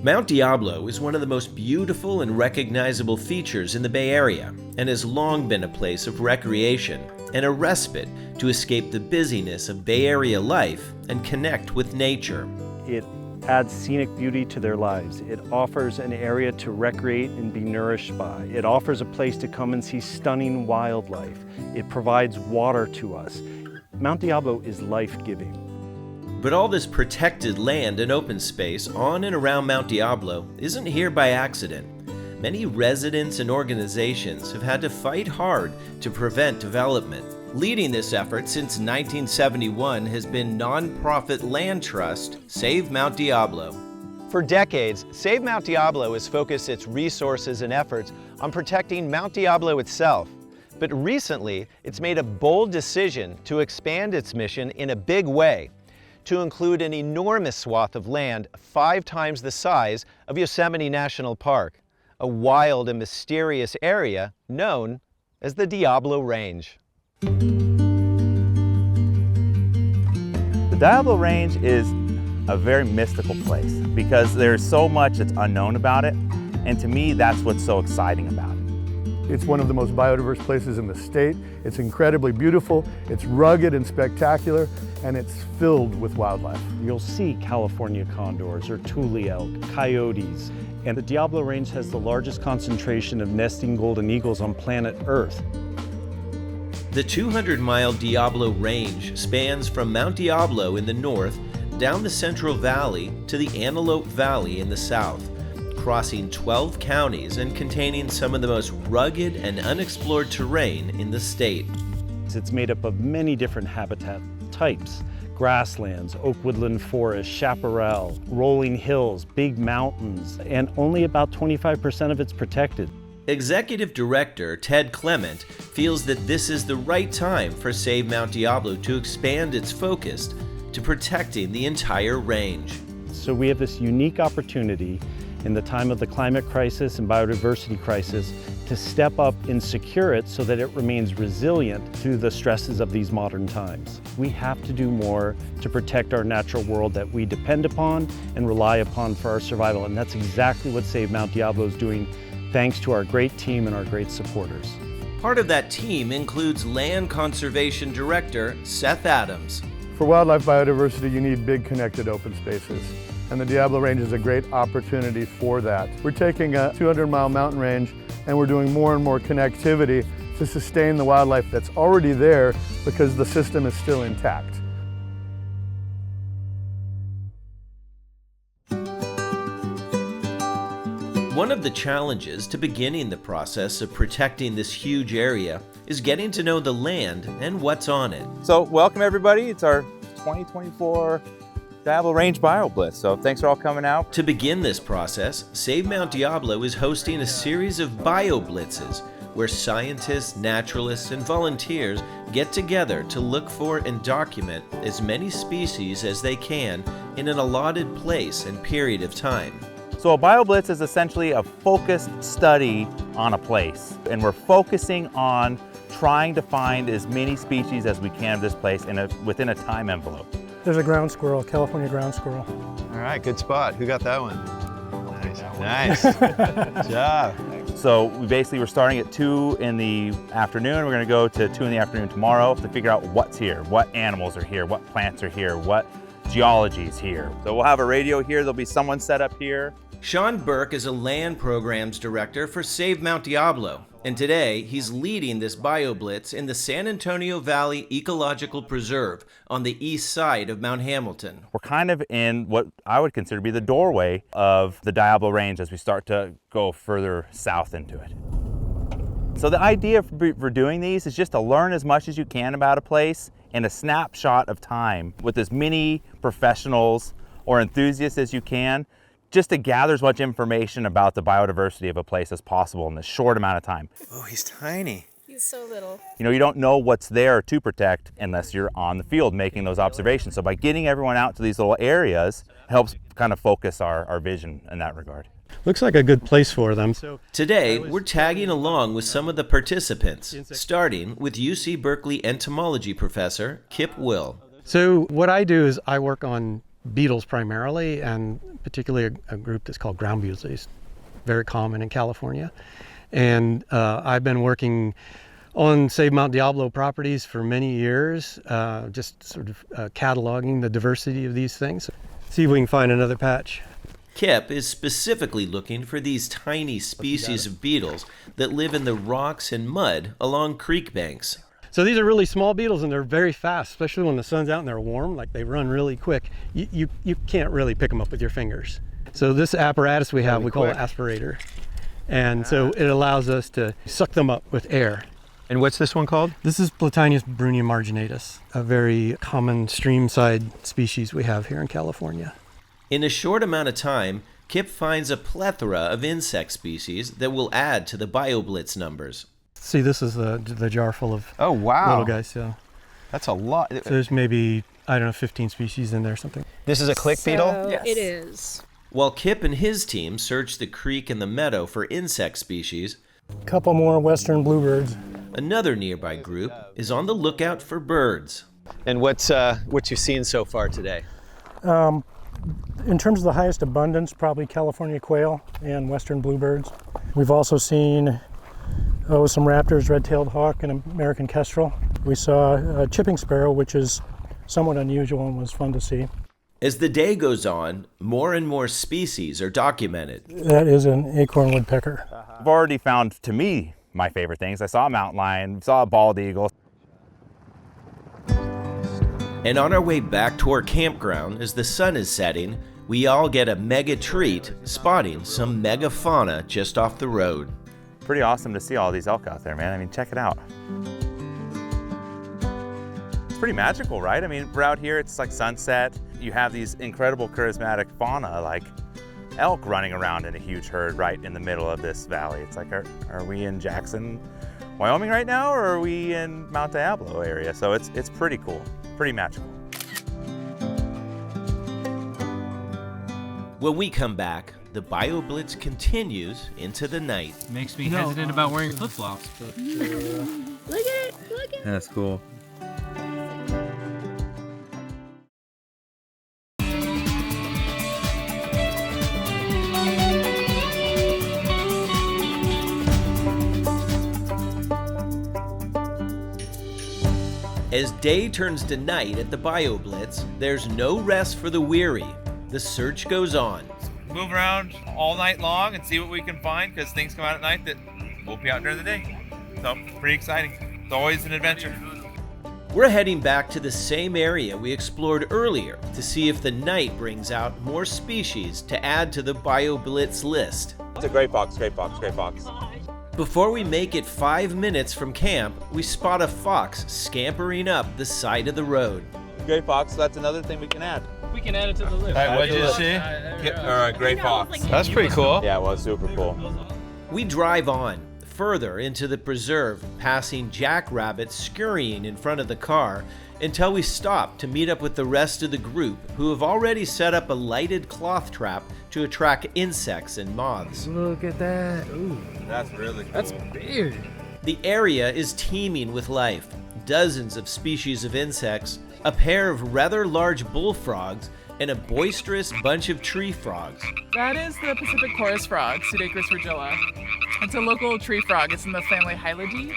Mount Diablo is one of the most beautiful and recognizable features in the Bay Area and has long been a place of recreation and a respite to escape the busyness of Bay Area life and connect with nature. It adds scenic beauty to their lives. It offers an area to recreate and be nourished by. It offers a place to come and see stunning wildlife. It provides water to us. Mount Diablo is life-giving. But all this protected land and open space on and around Mount Diablo isn't here by accident. Many residents and organizations have had to fight hard to prevent development. Leading this effort since 1971 has been nonprofit land trust Save Mount Diablo. For decades, Save Mount Diablo has focused its resources and efforts on protecting Mount Diablo itself. But recently, it's made a bold decision to expand its mission in a big way, to include an enormous swath of land 5 times the size of Yosemite National Park, a wild and mysterious area known as the Diablo Range. The Diablo Range is a very mystical place because there's so much that's unknown about it, and to me that's what's so exciting about it. It's one of the most biodiverse places in the state. It's incredibly beautiful, it's rugged and spectacular, and it's filled with wildlife. You'll see California condors or tule elk, coyotes, and the Diablo Range has the largest concentration of nesting golden eagles on planet Earth. The 200-mile Diablo Range spans from Mount Diablo in the north down the Central Valley to the Antelope Valley in the south, crossing 12 counties and containing some of the most rugged and unexplored terrain in the state. It's made up of many different habitat types: grasslands, oak woodland forest, chaparral, rolling hills, big mountains, and only about 25% of it's protected. Executive Director Ted Clement feels that this is the right time for Save Mount Diablo to expand its focus to protecting the entire range. So we have this unique opportunity in the time of the climate crisis and biodiversity crisis to step up and secure it so that it remains resilient to the stresses of these modern times. We have to do more to protect our natural world that we depend upon and rely upon for our survival, and that's exactly what Save Mount Diablo is doing, thanks to our great team and our great supporters. Part of that team includes Land Conservation Director Seth Adams. For wildlife biodiversity, you need big connected open spaces, and the Diablo Range is a great opportunity for that. We're taking a 200-mile mountain range and we're doing more and more connectivity to sustain the wildlife that's already there because the system is still intact. One of the challenges to beginning the process of protecting this huge area is getting to know the land and what's on it. So welcome everybody, it's our 2024 Diablo Range BioBlitz, so thanks for all coming out. To begin this process, Save Mount Diablo is hosting a series of BioBlitzes where scientists, naturalists, and volunteers get together to look for and document as many species as they can in an allotted place and period of time. So a BioBlitz is essentially a focused study on a place, and we're focusing on trying to find as many species as we can of this place within a time envelope. There's a ground squirrel, California ground squirrel. All right, good spot. Who got that one? Nice. Good job. So we're starting at 2 in the afternoon. We're going to go to 2 in the afternoon tomorrow to figure out what's here, what animals are here, what plants are here, what geology is here. So we'll have a radio here. There'll be someone set up here. Sean Burke is a land programs director for Save Mount Diablo, and today he's leading this BioBlitz in the San Antonio Valley Ecological Preserve on the east side of Mount Hamilton. We're kind of in what I would consider to be the doorway of the Diablo Range as we start to go further south into it. So the idea for doing these is just to learn as much as you can about a place in a snapshot of time with as many professionals or enthusiasts as you can, just to gather as much information about the biodiversity of a place as possible in this short amount of time. Oh, he's tiny. He's so little. You know, you don't know what's there to protect unless you're on the field making those observations. So by getting everyone out to these little areas helps kind of focus our vision in that regard. Looks like a good place for them. Today, we're tagging along with some of the participants, starting with UC Berkeley entomology professor Kip Will. So what I do is I work on beetles primarily, and particularly a group that's called ground beetles, very common in California. And I've been working on Save Mount Diablo properties for many years, just sort of cataloging the diversity of these things. See if we can find another patch. Kip is specifically looking for these tiny species of beetles that live in the rocks and mud along creek banks. So these are really small beetles, and they're very fast, especially when the sun's out and they're warm. Like, they run really quick. You can't really pick them up with your fingers. So this apparatus we have, we call it aspirator. And so it allows us to suck them up with air. And what's this one called? This is Platanius brunia marginatus, a very common streamside species we have here in California. In a short amount of time, Kip finds a plethora of insect species that will add to the BioBlitz numbers. See, this is the jar full of little guys. So That's a lot. So there's maybe, I don't know, 15 species in there, something. This is a click beetle? Yes. It is. While Kip and his team search the creek and the meadow for insect species, A couple more western bluebirds. another nearby group is on the lookout for birds. And what's you've seen so far today? In terms of the highest abundance, probably California quail and western bluebirds. We've also seen some raptors, red-tailed hawk, and American kestrel. We saw a chipping sparrow, which is somewhat unusual and was fun to see. As the day goes on, more and more species are documented. That is an acorn woodpecker. I've already found, to me, my favorite things. I saw a mountain lion, saw a bald eagle. And on our way back to our campground, as the sun is setting, we all get a mega treat spotting some mega fauna just off the road. Pretty awesome to see all these elk out there, man. I mean, check it out. It's pretty magical, right? I mean, we're out here, it's like sunset. You have these incredible charismatic fauna like elk running around in a huge herd right in the middle of this valley. It's like, are we in Jackson, Wyoming right now, or are we in Mount Diablo area? So it's pretty cool, pretty magical. When we come back, the BioBlitz continues into the night. Makes me hesitant about wearing flip-flops. Look at it. Look at it. That's cool. As day turns to night at the BioBlitz, there's no rest for the weary. The search goes on. Move around all night long and see what we can find, because things come out at night that won't be out during the day. So, pretty exciting. It's always an adventure. We're heading back to the same area we explored earlier to see if the night brings out more species to add to the BioBlitz list. It's a great box, great box, great box. Before we make it 5 minutes from camp, we spot a fox scampering up the side of the road. Great fox, that's another thing we can add. We can add it to the list. What did you see? Great fox. That's pretty cool. Yeah, it was super cool. We drive on, further into the preserve, passing jackrabbits scurrying in front of the car, until we stop to meet up with the rest of the group, who have already set up a lighted cloth trap to attract insects and moths. Look at that. Ooh, That's really cool. that's big. The area is teeming with life. Dozens of species of insects, a pair of rather large bullfrogs, and a boisterous bunch of tree frogs. That is the Pacific chorus frog, Pseudacris virgila. It's a local tree frog. It's in the family Hylogy.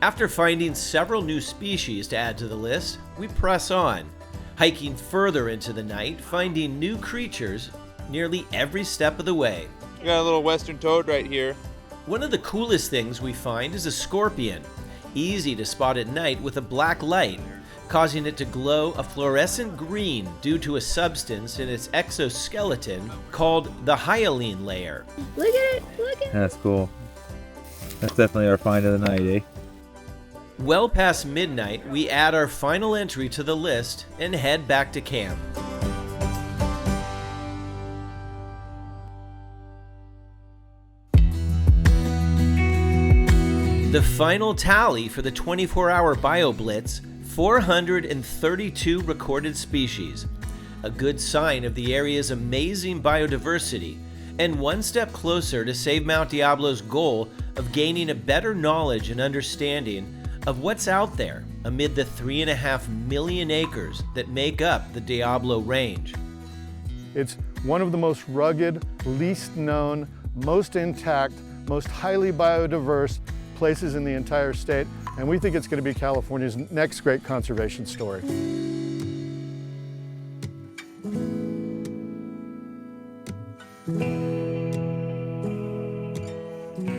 After finding several new species to add to the list, we press on, hiking further into the night, finding new creatures nearly every step of the way. We got a little western toad right here. One of the coolest things we find is a scorpion, easy to spot at night with a black light, causing it to glow a fluorescent green due to a substance in its exoskeleton called the hyaline layer. Look at it. Look at it. That's cool. That's definitely our find of the night, eh? Well past midnight, we add our final entry to the list and head back to camp. The final tally for the 24-hour BioBlitz, 432 recorded species. A good sign of the area's amazing biodiversity, and one step closer to Save Mount Diablo's goal of gaining a better knowledge and understanding of what's out there amid the 3.5 million acres that make up the Diablo Range. It's one of the most rugged, least known, most intact, most highly biodiverse places in the entire state, and we think it's going to be California's next great conservation story.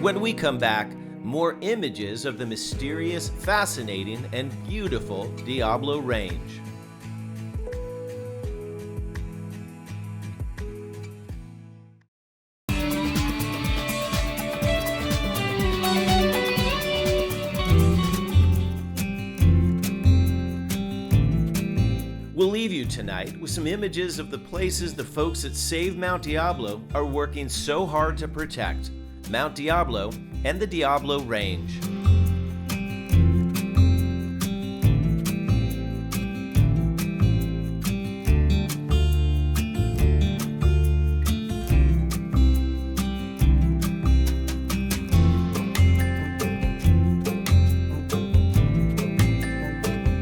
When we come back, more images of the mysterious, fascinating, and beautiful Diablo Range. We'll leave you tonight with some images of the places the folks at Save Mount Diablo are working so hard to protect: Mount Diablo and the Diablo Range.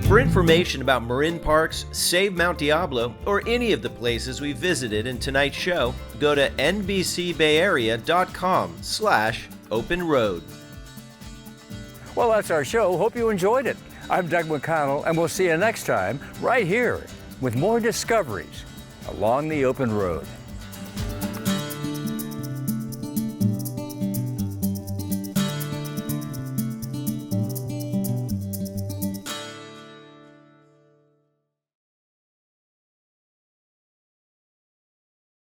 For information about Marin Parks, Save Mount Diablo, or any of the places we visited in tonight's show, go to nbcbayarea.com/OpenRoad. Well, that's our show. Hope you enjoyed it. I'm Doug McConnell, and we'll see you next time right here with more discoveries along the open road.